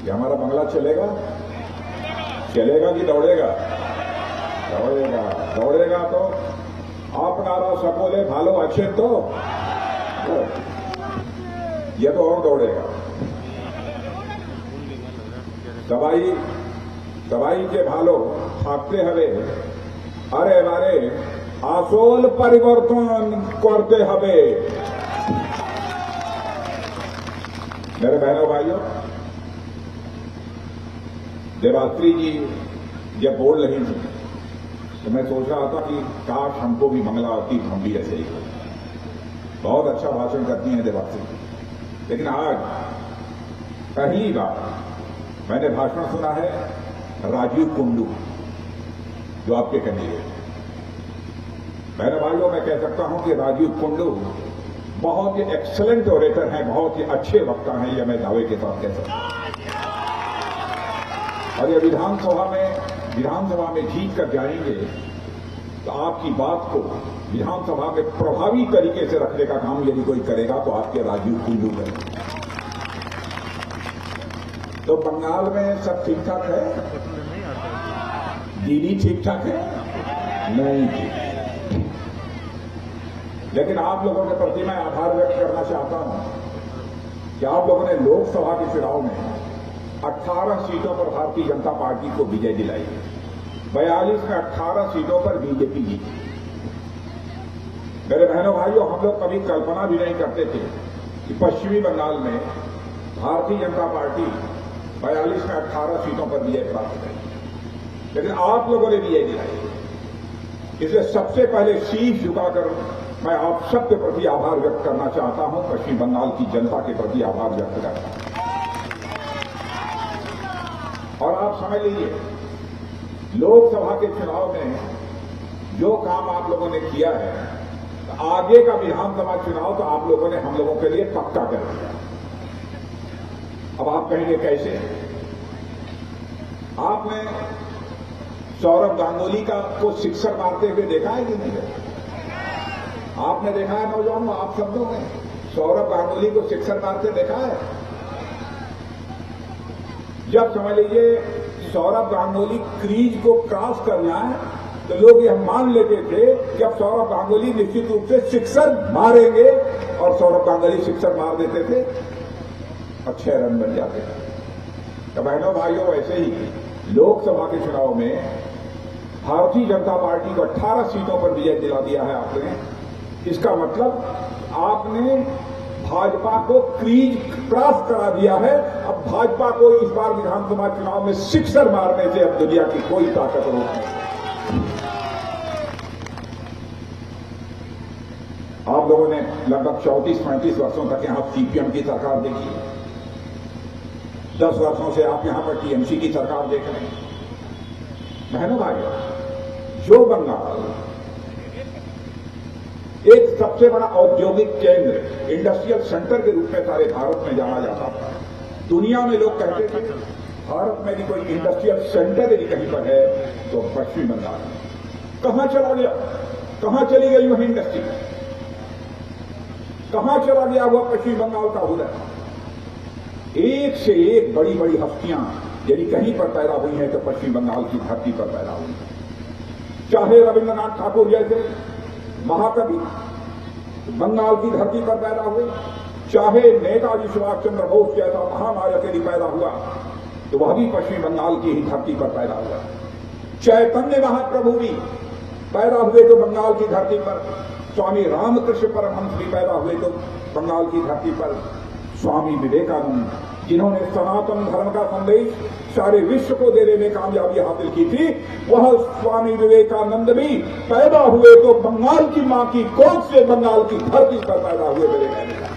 ये हमारा बंगला चलेगा? चलेगा कि दौड़ेगा? दौड़ेगा। दौड़ेगा तो आपनारा सकोले भालो अच्छे तो ये तो और दौड़ेगा। दवाई के भालो थाकते हवे अरे मारे आसोल परिवर्तन करते हवे। मेरे बहनों भाइयों, देवात्री जी जब बोल रही थी तो मैं सोच रहा था कि काश हमको भी मंगला आती, हम भी ऐसे ही हो। बहुत अच्छा भाषण करती हैं देवात्री, लेकिन आज पहली बार मैंने भाषण सुना है राजीव कुंडू, जो आपके कैंडिडेट। मेरे भाइयों, मैं कह सकता हूं कि राजीव कुंडू बहुत ही एक्सीलेंट ओरेटर हैं, बहुत ही अच्छे वक्ता हैं, यह मैं दावे के साथ कह सकता हूं। और ये विधानसभा में जीत कर जाएंगे तो आपकी बात को विधानसभा में प्रभावी तरीके से रखने का काम यदि कोई करेगा तो आपके राजीव कुंडू करेंगे। तो बंगाल में सब ठीक ठाक है? दीदी ठीक ठाक है? नहीं ठीक। लेकिन आप लोगों के प्रति मैं आभार व्यक्त करना चाहता हूं कि आप लोगों ने लोकसभा के चुनाव में 18 सीटों पर भारतीय जनता पार्टी को विजय दिलाई। 42 में 18 सीटों पर बीजेपी जीती। मेरे बहनों भाइयों, हम लोग कभी कल्पना भी नहीं करते थे कि पश्चिमी बंगाल में भारतीय जनता पार्टी 42 में 18 सीटों पर विजय प्राप्त करेगी, लेकिन आप लोगों ने विजय दिलाई। इसलिए सबसे पहले शीश झुकाकर मैं आप सबके प्रति आभार व्यक्त करना चाहता हूं, पश्चिम बंगाल की जनता के प्रति आभार व्यक्त करता हूं। और आप समझ लीजिए, लोकसभा के चुनाव में जो काम आप लोगों ने किया है, तो आगे का विधानसभा चुनाव तो आप लोगों ने हम लोगों के लिए पक्का कर दिया। अब आप कहेंगे कैसे? आपने सौरभ गांगुली को सिक्सर मारते हुए देखा है कि नहीं? आपने देखा है नौजवानों, आप सब लोगों ने सौरभ गांगुली को सिक्सर मारते देखा है? जब समझ लीजिए सौरभ गांगुली क्रीज को क्रॉस कर जाए तो लोग यह मान लेते थे कि अब सौरभ गांगुली निश्चित रूप से सिक्सर मारेंगे, और सौरभ गांगुली सिक्सर मार देते थे और 6 रन बन जाते थे। तो बहनों भाइयों, वैसे ही लोकसभा के चुनाव में भारतीय जनता पार्टी को 18 सीटों पर विजय दिला दिया है आपने। इसका मतलब आपने भाजपा को क्रीज क्रॉस करा दिया है। अब भाजपा को इस बार विधानसभा चुनाव में सिक्सर मारने से अब दुनिया की कोई ताकत रोक नहीं। आप लोगों ने लगभग 34-35 वर्षों तक यहां सीपीएम की सरकार देखी है। 10 वर्षों से आप यहां पर टीएमसी की सरकार देख रहे हैं। बहनों भाइयों, जो बंगाल एक सबसे बड़ा औद्योगिक केंद्र, इंडस्ट्रियल सेंटर के रूप में सारे भारत में जाना जाता था, दुनिया में लोग कहते थे भारत में भी कोई इंडस्ट्रियल सेंटर यदि कहीं पर है तो पश्चिम बंगाल। कहां चला गया? कहां चली गई वह इंडस्ट्री? कहां चला गया हुआ पश्चिम बंगाल का हृदय? एक से एक बड़ी बड़ी हस्तियां यदि कहीं पर पैदा हुई हैं तो पश्चिम बंगाल की धरती पर पैदा हुई। चाहे रविन्द्रनाथ ठाकुर जैसे महाकवि बंगाल की धरती पर पैदा हुए, चाहे नेताजी सुभाष चंद्र बोस जैसा महानायक यदि पैदा हुआ तो वह भी पश्चिम बंगाल की ही धरती पर पैदा हुआ। चैतन्य महाप्रभु भी पैदा हुए तो बंगाल की धरती पर। स्वामी रामकृष्ण परमहंस भी पैदा हुए तो बंगाल की धरती पर। स्वामी विवेकानंद, जिन्होंने सनातन धर्म का संदेश सारे विश्व को देने में कामयाबी हासिल की थी, वह स्वामी विवेकानंद भी पैदा हुए तो बंगाल की मां की कोख से बंगाल की धरती पर पैदा हुए। मेरे कहने का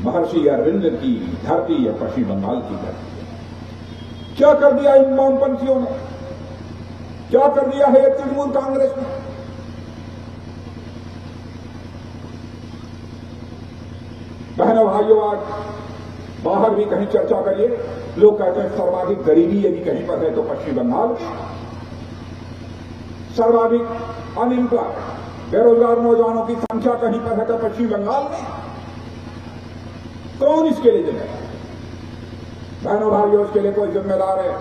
महर्षि अरविंद की धरती या पश्चिम बंगाल की धरती। क्या कर दिया इन वामपंथियों ने? क्या कर दिया है तृणमूल कांग्रेस ने? बहनों भाइयों, आज बाहर भी कहीं चर्चा करिए, लोग कहते हैं सर्वाधिक गरीबी यदि कहीं पर है तो पश्चिम बंगाल, सर्वाधिक अनएम्प्लॉयड बेरोजगार नौजवानों की संख्या कहीं पर है तो पश्चिम बंगाल में। कौन इसके लिए जिम्मेदार? बहनों भाइयों, इसके लिए कोई जिम्मेदार है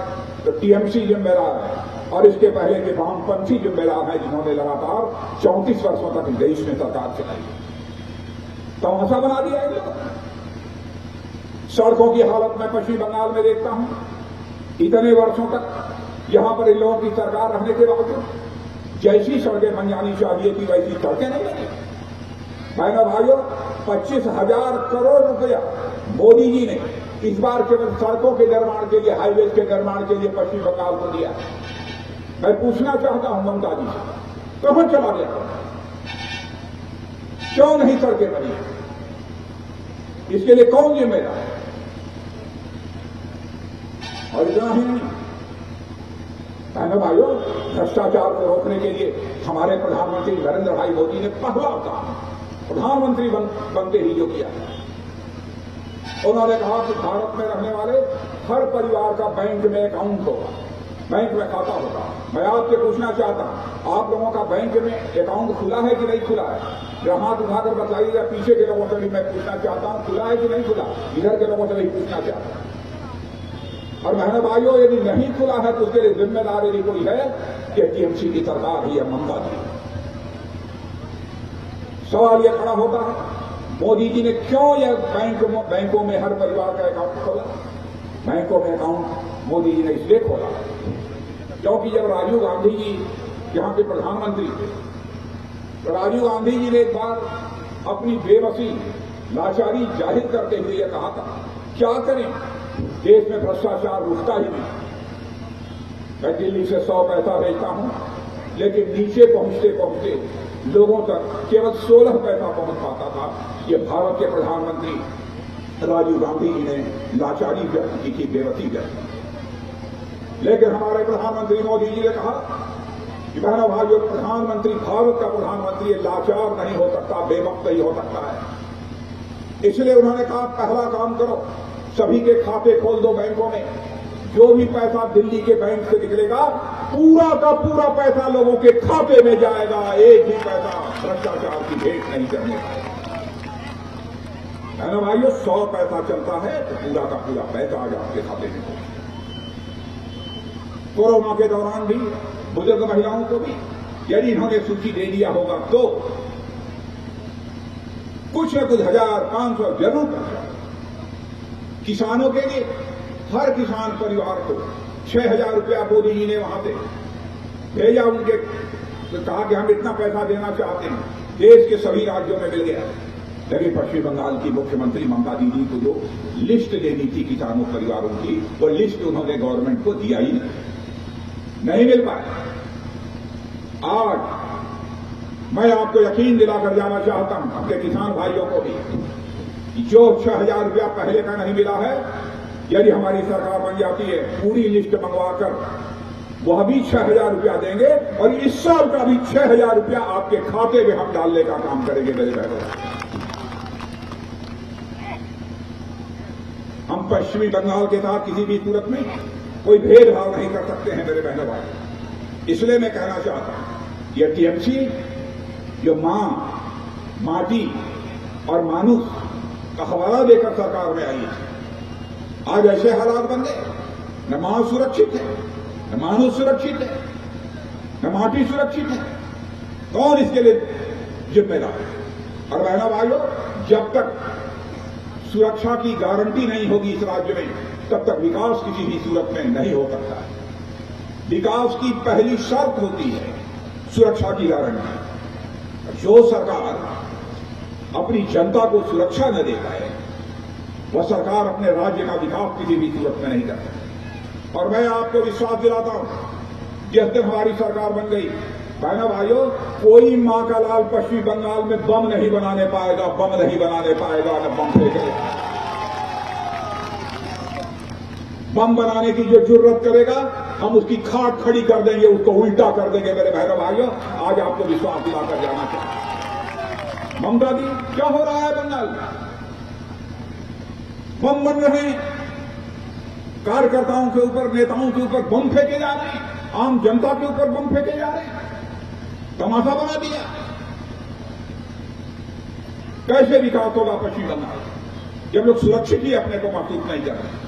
तो टीएमसी जिम्मेदार है, और इसके पहले के वामपंथी जिम्मेदार हैं जिन्होंने लगातार 34 वर्षों तक देश में सरकार चलाई। तमाशा बना दिया है लोगों ने। सड़कों की हालत मैं पश्चिम बंगाल में देखता हूं, इतने वर्षों तक यहां पर इन लोगों की सरकार रहने के बावजूद जैसी सड़कें बन जानी चाहिए थी वैसी सड़कें नहीं बनी। बहनों भाइयों, 25,000 करोड़ रुपया मोदी जी ने इस बार केवल सड़कों के निर्माण के लिए, हाईवेज के निर्माण के लिए पश्चिम बंगाल को दिया। मैं पूछना चाहता हूं ममता जी से, कहां चला गया? क्यों नहीं सड़कें बनी? इसके लिए कौन जिम्मेदार है? और इतना ही नहीं, बहनों भाइयों, भ्रष्टाचार को रोकने के लिए हमारे प्रधानमंत्री नरेंद्र भाई मोदी ने पहला काम प्रधानमंत्री बनते ही जो किया, उन्होंने कहा कि भारत में रहने वाले हर परिवार का बैंक में अकाउंट होगा, बैंक में खाता होगा। मैं आपसे पूछना चाहता हूं, आप लोगों का बैंक में अकाउंट खुला है कि नहीं खुला है? जरा हाथ उठाकर बताइएगा। पीछे के लोगों से भी मैं पूछना चाहता हूं, खुला है कि नहीं खुला? इधर के लोगों से भी पूछना चाहता हूं। और बहनों भाइयों, यदि नहीं खुला है तो उसके लिए जिम्मेदार यदि कोई है कि टीएमसी की सरकार ही है, ममता जी। सवाल यह खड़ा होता है, मोदी जी ने क्यों यह बैंकों में हर परिवार का अकाउंट खोला? बैंकों में अकाउंट मोदी जी ने इसलिए खोला क्योंकि जब राजीव गांधी जी यहां के प्रधानमंत्री थे तो राजीव गांधी जी ने एक बार अपनी बेबसी, लाचारी जाहिर करते हुए यह कहा था, क्या करें, देश में भ्रष्टाचार रुकता ही नहीं। मैं दिल्ली से 100 पैसा भेजता हूं, लेकिन नीचे पहुंचते पहुंचते लोगों तक केवल 16 पैसा पहुंच पाता था। ये भारत के प्रधानमंत्री राजीव गांधी जी ने लाचारी व्यक्त की थी, बेबसी व्यक्त की। लेकिन हमारे प्रधानमंत्री मोदी जी ने कहा कि बहनों भाइयों, प्रधानमंत्री, भारत का प्रधानमंत्री लाचार नहीं हो सकता, बेवक्त नहीं हो सकता है। इसलिए उन्होंने कहा, पहला काम करो, सभी के खाते खोल दो बैंकों में। जो भी पैसा दिल्ली के बैंक से निकलेगा, पूरा का पूरा पैसा लोगों के खाते में जाएगा। एक भी पैसा भ्रष्टाचार की भेंट नहीं करने का। बहनों भाइयों, 100 पैसा चलता है तो पूरा का पूरा पैसा आज आपके खाते में पहुंचे। कोरोना के दौरान भी बुजुर्ग महिलाओं को भी यदि इन्होंने सूची दे दिया होगा तो कुछ न कुछ 1,000-500 जरूर पहुंचा। किसानों के लिए हर किसान परिवार को 6,000 रुपया मोदी जी ने वहां से भेजा। उनके तो कहा कि हम इतना पैसा देना चाहते हैं, देश के सभी राज्यों में मिल गया। लेकिन पश्चिम बंगाल की मुख्यमंत्री ममता दीदी को जो लिस्ट देनी थी किसानों परिवारों की, वो लिस्ट उन्होंने गवर्नमेंट को दिया ही नहीं मिल पाया। आज मैं आपको यकीन दिलाकर जाना चाहता हूं, अपने किसान भाइयों को भी, जो 6,000 रुपया पहले का नहीं मिला है, यदि हमारी सरकार बन जाती है, पूरी लिस्ट मंगवाकर वह भी 6,000 रुपया देंगे और इस साल का भी 6,000 रुपया आपके खाते में हम डालने का काम करेंगे। मेरे बहनों, हम पश्चिमी बंगाल के साथ किसी भी सूरत में कोई भेदभाव नहीं कर सकते हैं मेरे बहनों भाई। इसलिए मैं कहना चाहता हूं, यह टीएमसी जो माटी और मानुष का हवाला देकर सरकार में आई है, आज ऐसे हालात बन गए, न मां सुरक्षित है, न मानुष सुरक्षित है, न माटी सुरक्षित है। कौन इसके लिए जिम्मेदार है? और बहनों भाइयों, जब तक सुरक्षा की गारंटी नहीं होगी इस राज्य में, तब तक विकास किसी भी सूरत में नहीं हो सकता है। विकास की पहली शर्त होती है सुरक्षा की गारंटी। जो सरकार अपनी जनता को सुरक्षा न दे पाए, वह सरकार अपने राज्य का विकास किसी भी सूरत में नहीं कर सकती। और मैं आपको विश्वास दिलाता हूं, जिस दिन हमारी सरकार बन गई, बहनों भाइयों, कोई मां का लाल पश्चिम बंगाल में बम नहीं बनाने पाएगा, बम नहीं बनाने पाएगा, न बम फेंकेगा। बम बनाने की जो जुर्रत करेगा, हम उसकी खाट खड़ी कर देंगे, उसको उल्टा कर देंगे। मेरे बहनों भाइयों, आज आपको विश्वास दिलाकर जाना चाहिए। ममता दी, क्या हो रहा है बंगाल में? बम बन रहे हैं, कार्यकर्ताओं के ऊपर, नेताओं के ऊपर बम फेंके जा रहे हैं, आम जनता के ऊपर बम फेंके जा रहे हैं, तमाशा बना दिया। कैसे विकास होगा पश्चिम बंगाल जब लोग सुरक्षित ही अपने को महसूस नहीं कर रहे?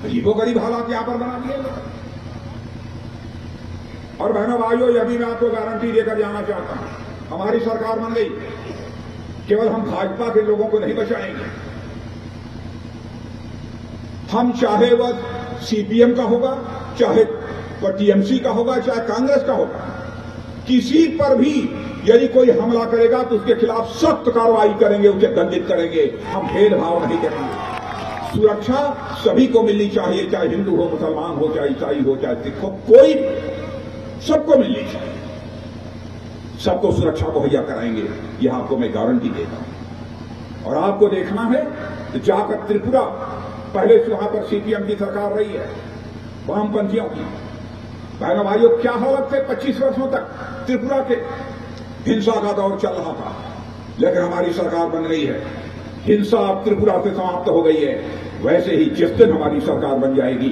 गरीबों गरीब हालात यहां पर बना दिए गए। और बहनों भाइयों, यह भी मैं आपको गारंटी देकर जाना चाहता हूं, हमारी सरकार बन गई, केवल हम भाजपा के लोगों को नहीं बचाएंगे। हम चाहे वह सीपीएम का होगा, चाहे वह टीएमसी का होगा, चाहे कांग्रेस का होगा, किसी पर भी यदि कोई हमला करेगा तो उसके खिलाफ सख्त कार्रवाई करेंगे, उसे दंडित करेंगे। हम भेदभाव नहीं करेंगे। सुरक्षा सभी को मिलनी चाहिए, चाहे हिंदू हो, मुसलमान हो, चाहे ईसाई हो, चाहे सिख हो, कोई सबको मिलनी चाहिए। सबको सुरक्षा मुहैया कराएंगे, यह आपको मैं गारंटी देता हूं। और आपको देखना है तो जाकर त्रिपुरा, पहले वहां पर सीपीएम की सरकार रही है, वामपंथियों की। बहनों भाइयों, क्या हालत थे 25 वर्षों तक त्रिपुरा के, हिंसा का दौर चल रहा था। लेकिन हमारी सरकार बन रही है, हिंसा अब त्रिपुरा से समाप्त हो गई है। वैसे ही जिस दिन हमारी सरकार बन जाएगी,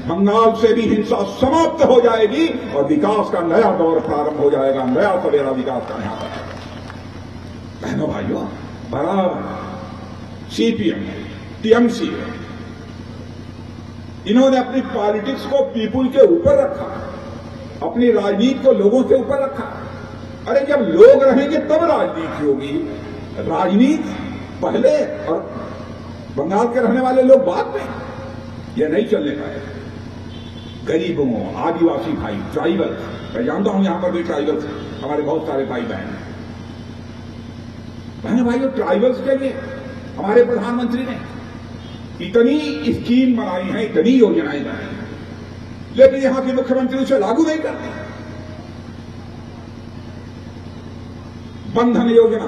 बंगाल से भी हिंसा समाप्त हो जाएगी और विकास का नया दौर प्रारंभ हो जाएगा, नया सवेरा विकास का यहां पर। बहनों भाइयों, बराबर सीपीएम, टीएमसी, इन्होंने अपनी पॉलिटिक्स को पीपुल के ऊपर रखा, अपनी राजनीति को लोगों से ऊपर रखा। अरे जब लोग रहेंगे तब राजनीति होगी, राजनीति पहले और बंगाल के रहने वाले लोग बाद में, यह नहीं चलने पाए। गरीबों, आदिवासी भाई, ट्राइबल, मैं जानता हूं यहां पर भी ट्राइबल्स, हमारे बहुत सारे भाई बहन हैं। बहन भाइयों, ट्राइबल्स के लिए हमारे प्रधानमंत्री ने इतनी स्कीम बनाई है, इतनी योजनाएं बनाई हैं, लेकिन यहां के मुख्यमंत्री उसे लागू नहीं करते। बंधन योजना,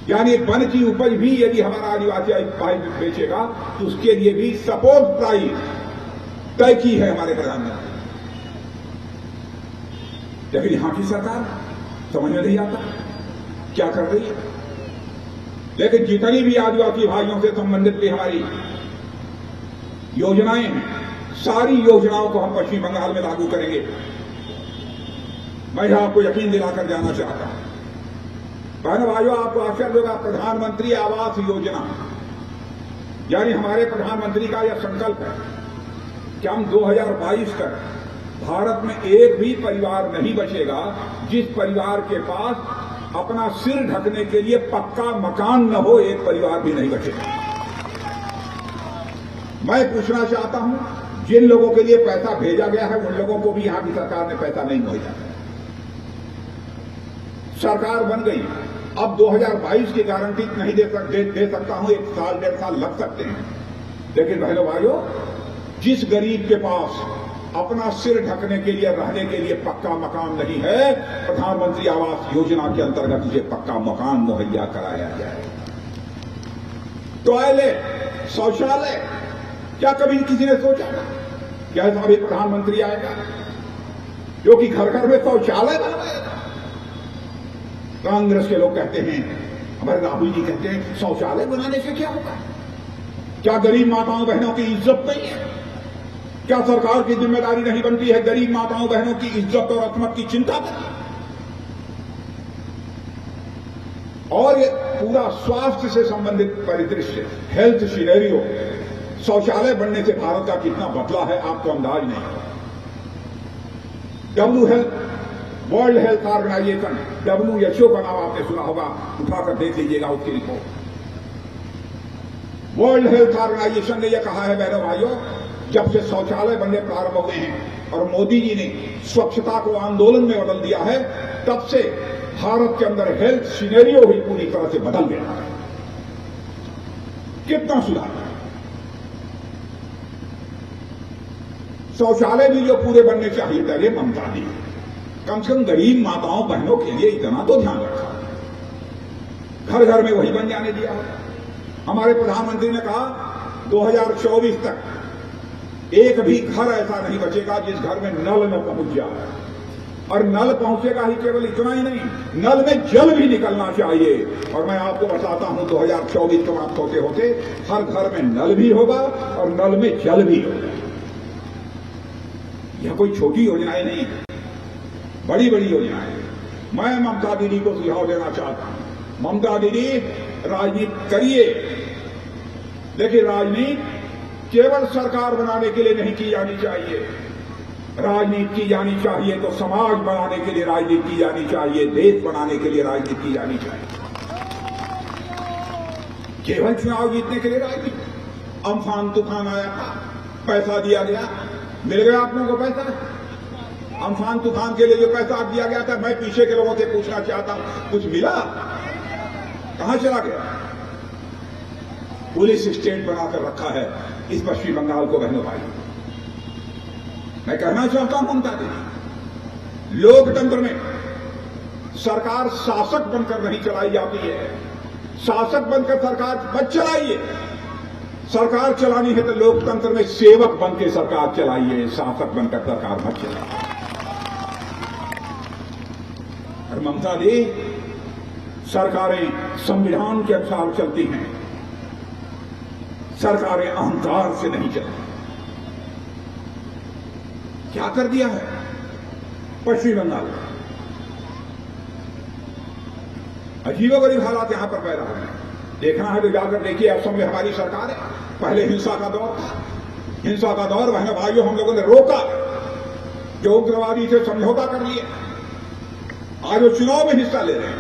यानी वन की उपज भी यदि हमारा आदिवासी भाई बेचेगा तो उसके लिए भी सपोर्ट प्राइस तय की है हमारे प्रधानमंत्री। लेकिन यहां की सरकार समझ में नहीं आता क्या कर रही है। लेकिन जितनी भी आदिवासी भाइयों से संबंधित भी हमारी योजनाएं हैं, सारी योजनाओं को हम पश्चिम बंगाल में लागू करेंगे। मैं आपको यकीन दिलाकर जाना चाहता हूं। बहनों भाइयों, आपको आश्चर्य होगा, प्रधानमंत्री आवास योजना, यानी हमारे प्रधानमंत्री का यह संकल्प है कि हम 2022 तक भारत में एक भी परिवार नहीं बचेगा जिस परिवार के पास अपना सिर ढकने के लिए पक्का मकान न हो, एक परिवार भी नहीं बचेगा। मैं पूछना चाहता हूं, जिन लोगों के लिए पैसा भेजा गया है उन लोगों को भी यहां की सरकार ने पैसा नहीं मुहैया किया। सरकार बन गई, अब 2022 की गारंटी नहीं दे सकता हूं, 1 साल 1.5 साल लग सकते हैं। लेकिन बहनों भाइयों, जिस गरीब के पास अपना सिर ढकने के लिए, रहने के लिए पक्का मकान नहीं है, प्रधानमंत्री आवास योजना के अंतर्गत उसे पक्का मकान मुहैया कराया जाए। टॉयलेट, शौचालय, क्या कभी किसी ने सोचा क्या ऐसा भी प्रधानमंत्री आएगा जो कि घर घर में शौचालय बनवाएगा? कांग्रेस के लोग कहते हैं, हमारे राहुल जी कहते हैं, शौचालय बनाने से क्या होगा? क्या गरीब माताओं बहनों की इज्जत नहीं है? क्या सरकार की जिम्मेदारी नहीं बनती है गरीब माताओं बहनों की इज्जत और अजमत की चिंता करना? और ये पूरा स्वास्थ्य से संबंधित परिदृश्य, हेल्थ सिनेरियो, शौचालय बनने से भारत का कितना बदला है आपको अंदाज नहीं। वर्ल्ड हेल्थ ऑर्गेनाइजेशन, WHO का नाम आपने सुना होगा, उठाकर देख लीजिएगा उसकी रिपोर्ट। वर्ल्ड हेल्थ ऑर्गेनाइजेशन ने यह कहा है बहनों भाइयों, जब से शौचालय बनने प्रारंभ हुए हैं और मोदी जी ने स्वच्छता को आंदोलन में बदल दिया है, तब से भारत के अंदर हेल्थ सिनेरियो ही पूरी तरह से बदल गया है। कितना सुधार है। शौचालय भी जो पूरे बनने चाहिए थे, अरे ममता दी, कम से कम गरीब माताओं बहनों के लिए इतना तो ध्यान रखा, घर घर में वही बन जाने दिया। हमारे प्रधानमंत्री ने कहा 2024 तक एक भी घर ऐसा नहीं बचेगा जिस घर में नल न पहुंच जाए। और नल पहुंचेगा ही, केवल इतना ही नहीं, नल में जल भी निकलना चाहिए। और मैं आपको बताता हूं 2024 समाप्त होते होते हर घर में नल भी होगा और नल में जल भी होगा। यह कोई छोटी योजनाएं नहीं, बड़ी बड़ी योजनाएं। मैं ममता दीदी को सुझाव देना चाहता हूं, ममता दीदी राजनीति करिए, लेकिन राजनीति केवल सरकार बनाने के लिए नहीं की जानी चाहिए। राजनीति की जानी चाहिए तो समाज बनाने के लिए राजनीति की जानी चाहिए, देश बनाने के लिए राजनीति की जानी चाहिए। केवल चुनाव जीतने के लिए राजनीति। अम्फान तूफान आया था, पैसा दिया गया, मिल गया आप लोगों को पैसा। अम्फान तूफान के लिए जो पैसा दिया गया था, मैं पीछे के लोगों से पूछना चाहता हूं, कुछ मिला? कहां चला गया? पुलिस स्टेट बनाकर रखा है इस पश्चिम बंगाल को। बहनों भाई, मैं कहना चाहता हूं ममता दीदी, लोकतंत्र में सरकार शासक बनकर नहीं चलाई जाती है। शासक बनकर सरकार मत चलाइए। सरकार चलानी है तो लोकतंत्र में सेवक बनकर सरकार चलाइए, शासक बनकर सरकार मत चलाइए। और ममता दी, सरकारें संविधान के अनुसार चलती हैं, सरकारें अहंकार से नहीं चलती। क्या कर दिया है पश्चिम बंगाल में? अजीबोगरीब हालात यहां पर पैदा हुए। देखना है तो जाकर देखिए, असम में हमारी सरकार है। पहले हिंसा का दौर था, हिंसा का दौर बहनों भाइयों हम लोगों ने रोका, जो उग्रवादी से समझौता कर लिए। आज वो चुनाव में हिस्सा ले रहे हैं,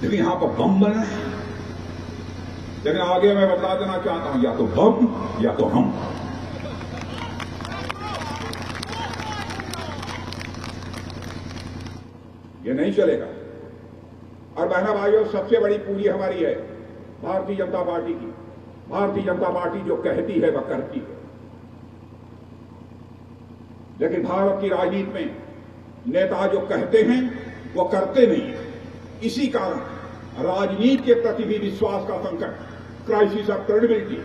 लेकिन यहां पर बम बन रहे हैं। लेकिन आगे मैं बता देना चाहता हूं, या तो बम या तो हम। ये नहीं चलेगा। और बहना भाइयों, सबसे बड़ी पूंजी हमारी है भारतीय जनता पार्टी की। भारतीय जनता पार्टी जो कहती है वह करती है, लेकिन भारत की राजनीति में नेता जो कहते हैं वो करते नहीं है। इसी कारण राजनीति के प्रति भी विश्वास का संकट, क्राइसिस ऑफ क्रेडिबिलिटी,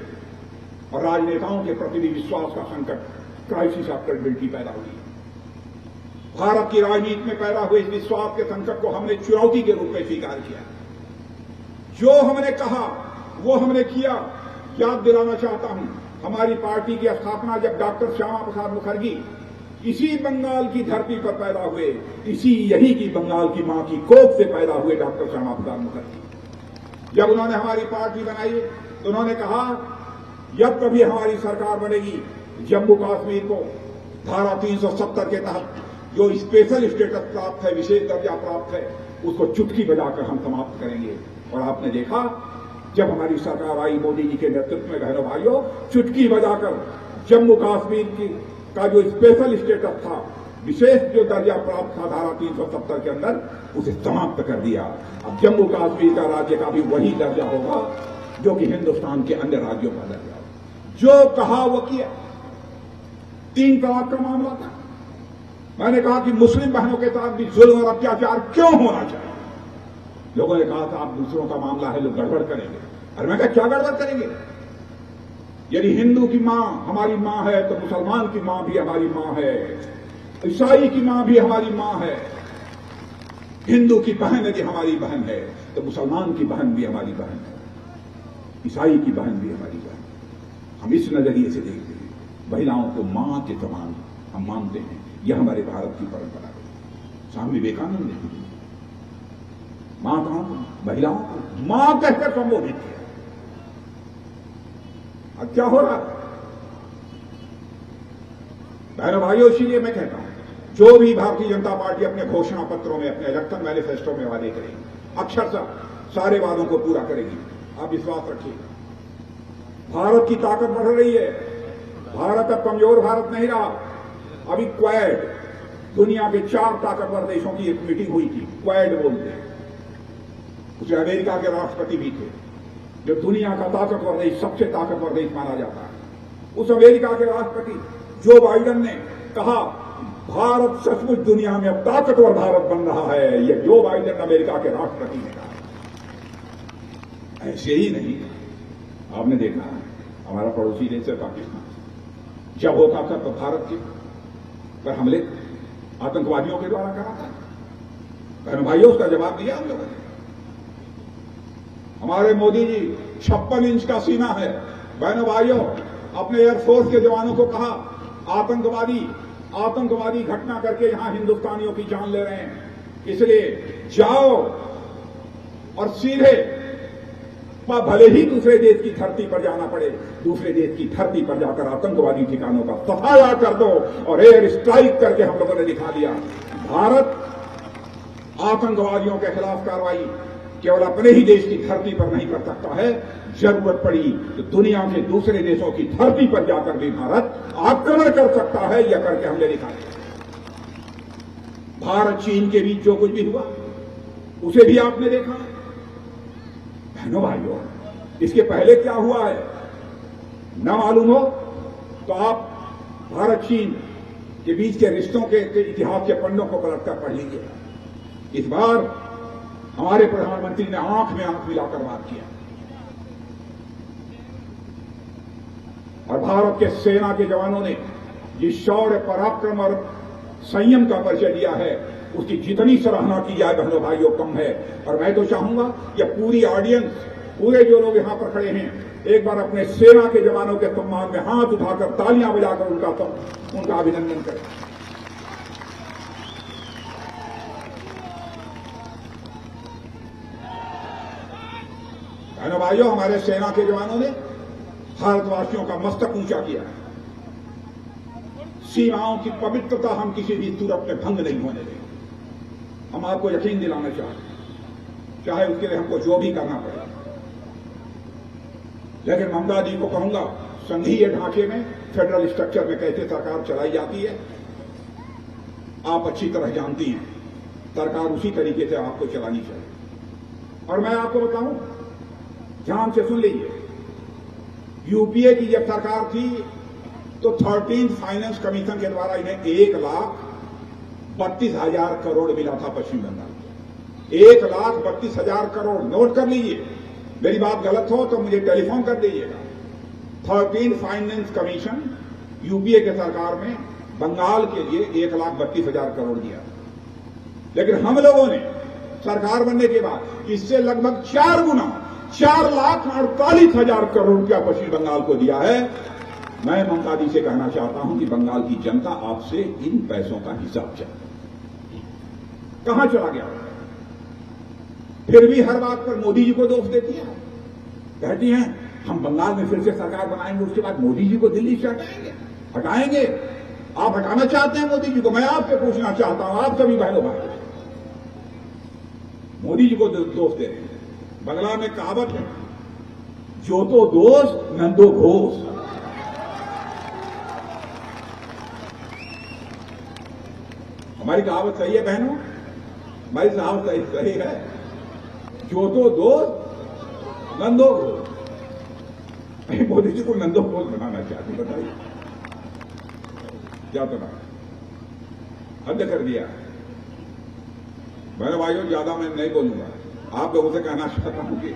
और राजनेताओं के प्रति भी विश्वास का संकट, क्राइसिस ऑफ क्रेडिबिलिटी पैदा हुई है। भारत की राजनीति में पैदा हुए इस विश्वास के संकट को हमने चुनौती के रूप में स्वीकार किया। जो हमने कहा वो हमने किया। याद दिलाना चाहता हूं, हमारी पार्टी की स्थापना जब डॉक्टर श्यामा प्रसाद मुखर्जी इसी बंगाल की धरती पर पैदा हुए, इसी यही की बंगाल की मां की कोख से पैदा हुए डॉक्टर श्यामा प्रसाद मुखर्जी। जब उन्होंने हमारी पार्टी बनाई तो उन्होंने कहा, जब कभी हमारी सरकार बनेगी, जम्मू कश्मीर को धारा 370 के तहत जो स्पेशल स्टेटस प्राप्त है, विशेष दर्जा प्राप्त है, उसको चुटकी बजाकर हम समाप्त करेंगे। और आपने देखा, जब हमारी सरकार आई मोदी जी के नेतृत्व में, बहनों भाइयों, चुटकी बजाकर जम्मू कश्मीर की का जो स्पेशल स्टेटस था, विशेष जो दर्जा प्राप्त था धारा 370 के अंदर, उसे समाप्त कर दिया। अब जम्मू कश्मीर का राज्य का भी वही दर्जा होगा जो कि हिंदुस्तान के अन्य राज्यों का दर्जा होगा। जो कहा वो किया। 3 तलाक का मामला था, मैंने कहा कि मुस्लिम बहनों के साथ भी जुल्म और अत्याचार क्यों होना चाहिए। लोगों ने कहा था, आप दूसरों का मामला है, लोग गड़बड़ करेंगे। और मैं कहा, क्या गड़बड़ करेंगे? यदि हिंदू की मां हमारी मां है तो मुसलमान की मां भी हमारी मां है, ईसाई की मां भी हमारी मां है। हिंदू की बहन यदि हमारी बहन है तो मुसलमान की बहन भी हमारी बहन है, ईसाई की बहन भी हमारी बहन है। हम इस नजरिए से देखते हैं, महिलाओं को मां के समान हम मानते हैं। यह हमारे भारत की परंपरा है। स्वामी विवेकानंद ने माताओं को, महिलाओं को मां कहकर संबोधित किया। अब क्या हो रहा है बहनों भाइयों? इसीलिए मैं कहता हूं, जो भी भारतीय जनता पार्टी अपने घोषणा पत्रों में, अपने इलेक्शन मैनिफेस्टो में वादे करेगी, अक्षरशः सारे वादों को पूरा करेगी। आप विश्वास रखिए। भारत की ताकत बढ़ रही है। भारत अब कमजोर भारत नहीं रहा। अभी क्वाड, दुनिया के 4 ताकतवर देशों की एक मीटिंग हुई थी, क्वाड बोलते हैं। उसमें अमेरिका के राष्ट्रपति भी थे, जो दुनिया का ताकतवर देश, सबसे ताकतवर देश माना जाता है। उस अमेरिका के राष्ट्रपति जो बाइडेन ने कहा, भारत सचमुच दुनिया में अब ताकतवर भारत बन रहा है। यह जो बाइडेन अमेरिका के राष्ट्रपति ने कहा। ऐसे ही नहीं, आपने देखा हमारा पड़ोसी देश है पाकिस्तान, जब होता था तो भारत के पर हमले आतंकवादियों के द्वारा करा था। बहन भाइयों, उसका जवाब दिया हम लोगों ने। हमारे मोदी जी 56 इंच का सीना है। बहनों भाइयों, अपने एयरफोर्स के जवानों को कहा, आतंकवादी घटना करके यहां हिंदुस्तानियों की जान ले रहे हैं, इसलिए जाओ और सीधे भले ही दूसरे देश की धरती पर जाना पड़े, दूसरे देश की धरती पर जाकर आतंकवादी ठिकानों का सफाया कर दो। और एयर स्ट्राइक करके हम लोगों ने दिखा दिया, भारत आतंकवादियों के खिलाफ कार्रवाई केवल अपने ही देश की धरती पर नहीं कर सकता है, जरूरत पड़ी तो दुनिया के दूसरे देशों की धरती पर जाकर भी भारत आक्रमण कर सकता है। यह करके हमने दिखा दिया। भारत चीन के बीच जो कुछ भी हुआ उसे भी आपने देखा। बहनों भाइयों, इसके पहले क्या हुआ है न मालूम हो तो आप भारत चीन के बीच के रिश्तों के इतिहास के पन्नों को पलटकर पढ़ लीजिए। इस बार हमारे प्रधानमंत्री ने आंख में आंख मिलाकर बात किया और भारत के सेना के जवानों ने जिस शौर्य, पराक्रम और संयम का परिचय दिया है, उसकी जितनी सराहना की जाए बहनों भाइयों कम है। और मैं तो चाहूंगा कि पूरी ऑडियंस, पूरे जो लोग यहां पर खड़े हैं, एक बार अपने सेना के जवानों के सम्मान में हाथ उठाकर तालियां बजाकर उनका अभिनंदन करें। बहनों भाइयों, हमारे सेना के जवानों ने भारतवासियों का मस्तक ऊंचा किया है। सीमाओं की पवित्रता हम किसी भी सूरत में भंग नहीं होने देंगे। हम आपको यकीन दिलाना चाहते हैं, चाहे उसके लिए हमको जो भी करना पड़े। लेकिन ममता जी को कहूंगा, संघीय ढांचे में, फेडरल स्ट्रक्चर में कैसे सरकार चलाई जाती है आप अच्छी तरह जानती हैं। सरकार उसी तरीके से आपको चलानी चाहिए। और मैं आपको बताऊं, ध्यान से सुन लीजिए, यूपीए की जब सरकार थी तो 13th फाइनेंस कमीशन के द्वारा इन्हें 1,32,000 करोड़ मिला था पश्चिम बंगाल। 1,32,000 करोड़, नोट कर लीजिए। मेरी बात गलत हो तो मुझे टेलीफोन कर दीजिएगा। 13th फाइनेंस कमीशन यूपीए के सरकार में बंगाल के लिए 1,32,000 करोड़ दिया। लेकिन हम लोगों ने सरकार बनने के बाद इससे लगभग 4 गुना 4,48,000 करोड़ रुपया पश्चिम बंगाल को दिया है। मैं ममता जी से कहना चाहता हूं कि बंगाल की जनता आपसे इन पैसों का हिसाब चाहे। कहां चला गया? फिर भी हर बात पर मोदी जी को दोष देती है। कहती हैं हम बंगाल में फिर से सरकार बनाएंगे, उसके बाद मोदी जी को दिल्ली से हटाएंगे। आप हटाना चाहते हैं मोदी जी को? मैं आपसे पूछना चाहता हूं, आप सभी बहनों भाई, मोदी जी को दोष दे रहे हैं। बंगला में कहावत है, जो तो दोष नंदो घोष। हमारी कहावत सही है बहनों, हमारी कहावत सही है, जो तो दोस्त नंदो घोष। मोदी जी को नंदो घोष बनाना चाहते, बताइए क्या बना? हद कर दिया। बहनों भाइयों, ज्यादा मैं नहीं बोलूंगा। आप लोगों से कहना चाहता हूं कि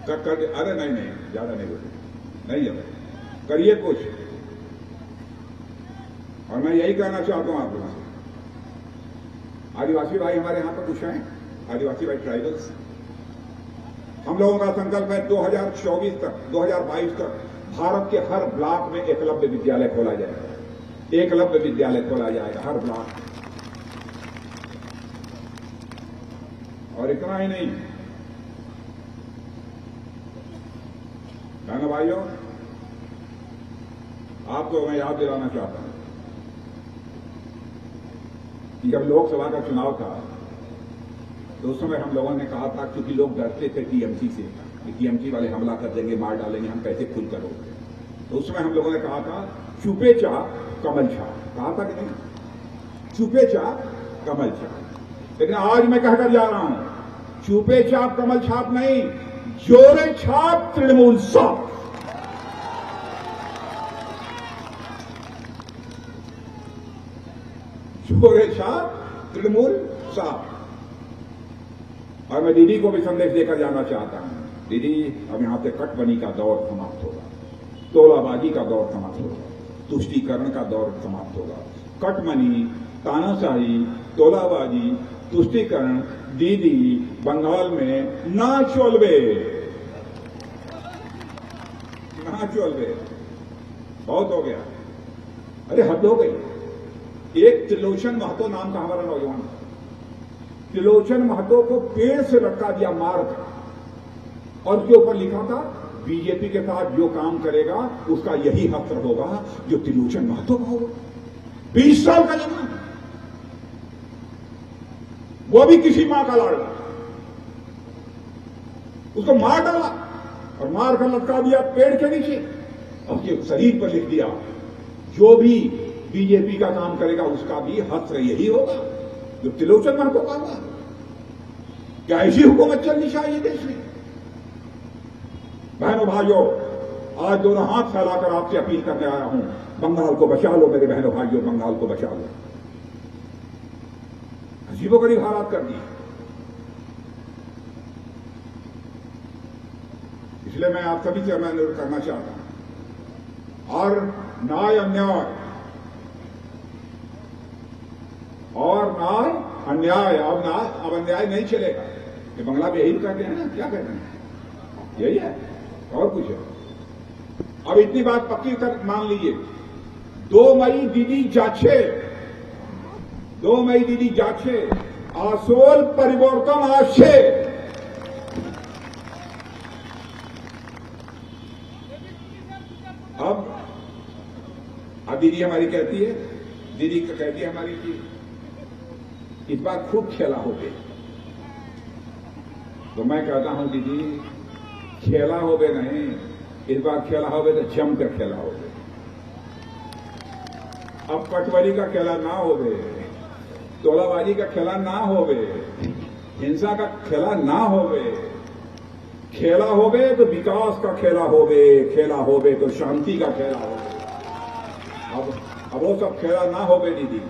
अरे नहीं, ज्यादा नहीं बोलूंगा, नहीं ज्यादा करिए कुछ। और मैं यही कहना चाहता हूं आप लोगों से, आदिवासी भाई हमारे यहां पर कुछ हैं, आदिवासी भाई ट्राइबल्स, हम लोगों का संकल्प है 2024 तक, 2022 तक भारत के हर ब्लॉक में एकलव्य विद्यालय खोला जाएगा। एकलव्य विद्यालय खोला जाएगा हर ब्लॉक। और इतना ही नहीं बहनों भाइयों, आपको मैं याद दिलाना चाहता हूं कि जब लोकसभा का चुनाव था तो उस समय हम लोगों ने कहा था, क्योंकि लोग डरते थे टीएमसी से, टीएमसी वाले हमला कर देंगे, मार डालेंगे, हम कैसे खुद करोगे। तो उस समय हम लोगों ने कहा था, चुपे चाप कमल छाप। कहा था कि नहीं? चुपे चाप कमल छाप। लेकिन आज मैं कहकर जा रहा हूं, चुपे चाप कमल छाप नहीं, जोरे छाप तृणमूल साफ। जोरे छाप तृणमूल साफ। और मैं दीदी को भी संदेश देकर जाना चाहता हूं, दीदी अब यहां से कटबनी का दौर समाप्त होगा, तोलाबाजी का दौर समाप्त होगा, तुष्टीकरण का दौर समाप्त होगा। कटमनी, तानाशाही, तोलाबाजी, तुष्टीकरण दीदी बंगाल में ना चलबे, ना चलबे। बहुत हो गया, अरे हद हो गई। एक त्रिलोचन महतो नाम का हमारा नौजवान था, त्रिलोचन महतो को पेड़ से लटका दिया मार कर। और उसके ऊपर लिखा था बीजेपी के साथ जो काम करेगा उसका यही हश्र होगा जो त्रिलोचन महतो का होगा। 20 साल का जवान, वो भी किसी मां का लाड़का, उसको मार डाला और मार कर लटका दिया पेड़ के नीचे और उसके शरीर पर लिख दिया जो भी बीजेपी का काम करेगा उसका भी हश्र यही होगा जो त्रिलोचन महतो का होगा। क्या ऐसी हुकूमत चलनी चाहिए देश में? बहनों भाइयों, आज दोनों हाथ फैलाकर आपसे अपील करने आया हूं, बंगाल को बचा लो मेरे बहनों भाइयों, बंगाल को बचा लो। अजीबोगरीब हालात कर दिए। इसलिए मैं आप सभी से अनुरोध करना चाहता हूं, और न्याय अन्याय और न्याय अन्याय, अब अन्याय नहीं चलेगा। ये बंगला में यही कहते हैं ना, क्या कहते हैं, यही है और कुछ है। अब इतनी बात पक्की कर मान लीजिए, 2 मई दीदी जाछे, 2 मई दीदी जाछे, आसोल परिवर्तन आशे। अब दीदी हमारी कहती है, दीदी कहती है हमारी कि इस बार खूब खेला हो गए। तो मैं कहता हूं दीदी, खेला हो गए नहीं, इस बार खेला हो गए तो जम कर खेला हो गए। अब पटवारी का खेला ना हो गए, तोलाबाजी का खेला ना हो गए, हिंसा का खेला ना हो गए। खेला हो गए तो विकास का खेला हो गए, खेला हो गए तो शांति का खेला हो गए। अब वो सब खेला ना हो गए दीदी।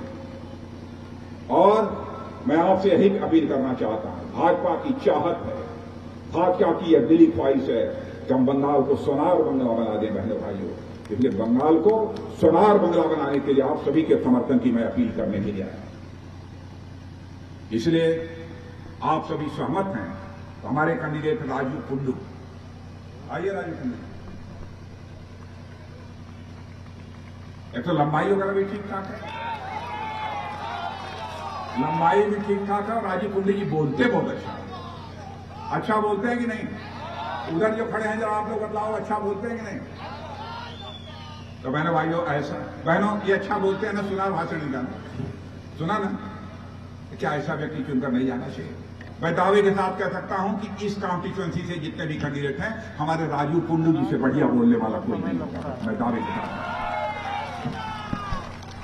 और मैं आपसे यही अपील करना चाहता हूं, भाजपा की चाहत है, भाजपा की यह दिली ख्वाहिश है कि हम बंगाल को सोनार बंगला बना दें बहनों भाइयों। इसलिए बंगाल को सोनार बंगला बनाने के लिए आप सभी के समर्थन की मैं अपील करने के लिए आया। इसलिए आप सभी सहमत हैं तो हमारे कैंडिडेट राजू कुंडू, आइए राजू कुंडू। एक तो लंबाई वगैरह भी ठीक ठाक है, लंबाई भी ठीक ठाक है, और राजू कुंडू जी बोलते बहुत अच्छा बोलते हैं कि नहीं? उधर जो खड़े हैं जरा आप लोग बतलाओ, अच्छा बोलते हैं कि नहीं? तो बहनों भाइयों, ऐसा बहनों ये अच्छा बोलते हैं ना, सुना भाषण निकालना, सुना ना? क्या ऐसा व्यक्ति चुनकर नहीं जाना चाहिए? मैं दावे के साथ कह सकता हूं कि इस कॉन्स्टिट्यूएंसी से जितने भी कैंडिडेट हैं, हमारे राजू कुंडू जी से बढ़िया बोलने वाला कोई नहीं होगा। मैं दावे के साथ,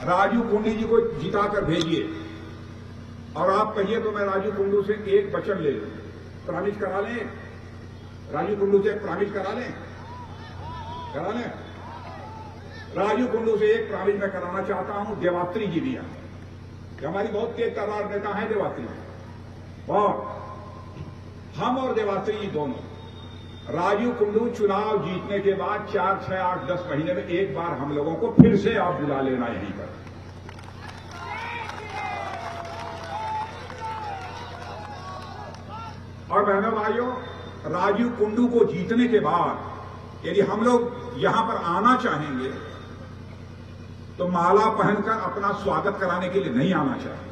राजू कुंडू जी को जिताकर भेजिए और आप कहिए तो मैं राजू कुंडू से एक वचन ले लूं, प्रॉमिस करा लें, राजू कुंडू से प्रॉमिस करा लें। राजू कुंडू से एक प्रॉमिस मैं कराना चाहता हूं, देवात्री जी भी हैं, हमारी बहुत तेज तर्रार नेता है देवात्री, और हम और देवात्री जी दोनों राजू कुंडू चुनाव जीतने के बाद 4, 6, 8, 10 महीने में एक बार हम लोगों को फिर से आप बुला लेना यहीं पर। और बहनों भाइयों, राजू कुंडू को जीतने के बाद यदि हम लोग यहां पर आना चाहेंगे तो माला पहनकर अपना स्वागत कराने के लिए नहीं आना चाहिए।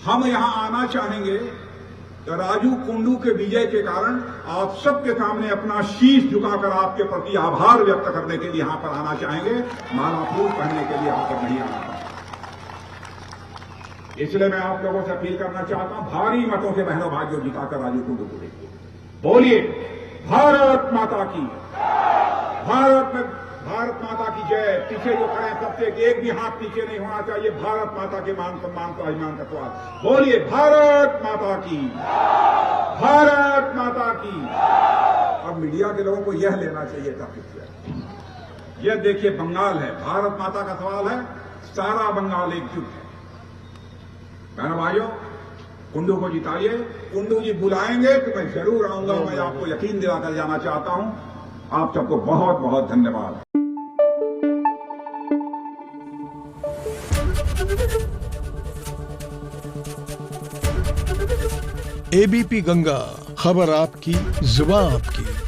हम यहां आना चाहेंगे तो राजू कुंडू के विजय के कारण आप सबके सामने अपना शीश झुकाकर आपके प्रति आभार व्यक्त करने के लिए यहां पर आना चाहेंगे, माला फूल पहनने के लिए यहां पर नहीं आना। इसलिए मैं आप लोगों से अपील करना चाहता हूं, भारी मतों से बहनों भाइयों जिताकर राजू कुंडू को देखिए। बोलिए भारत माता की, भारत माता की जय। पीछे जो खड़े हैं सबसे एक भी हाथ पीछे नहीं होना चाहिए। भारत माता के मान सम्मान का अभिमान का स्वाद। बोलिए भारत माता की, भारत माता की। अब मीडिया के लोगों को यह लेना चाहिए था फिर। यह देखिए बंगाल है, भारत माता का सवाल है, सारा बंगाल एकजुट है। बहनों भाइयों, कुंडू को जिताइए। कुंडू जी बुलाएंगे तो मैं जरूर आऊंगा, मैं आपको यकीन दिलाकर जाना चाहता हूं। आप सबको बहुत बहुत धन्यवाद। एबीपी गंगा, खबर आपकी, जुबान आपकी।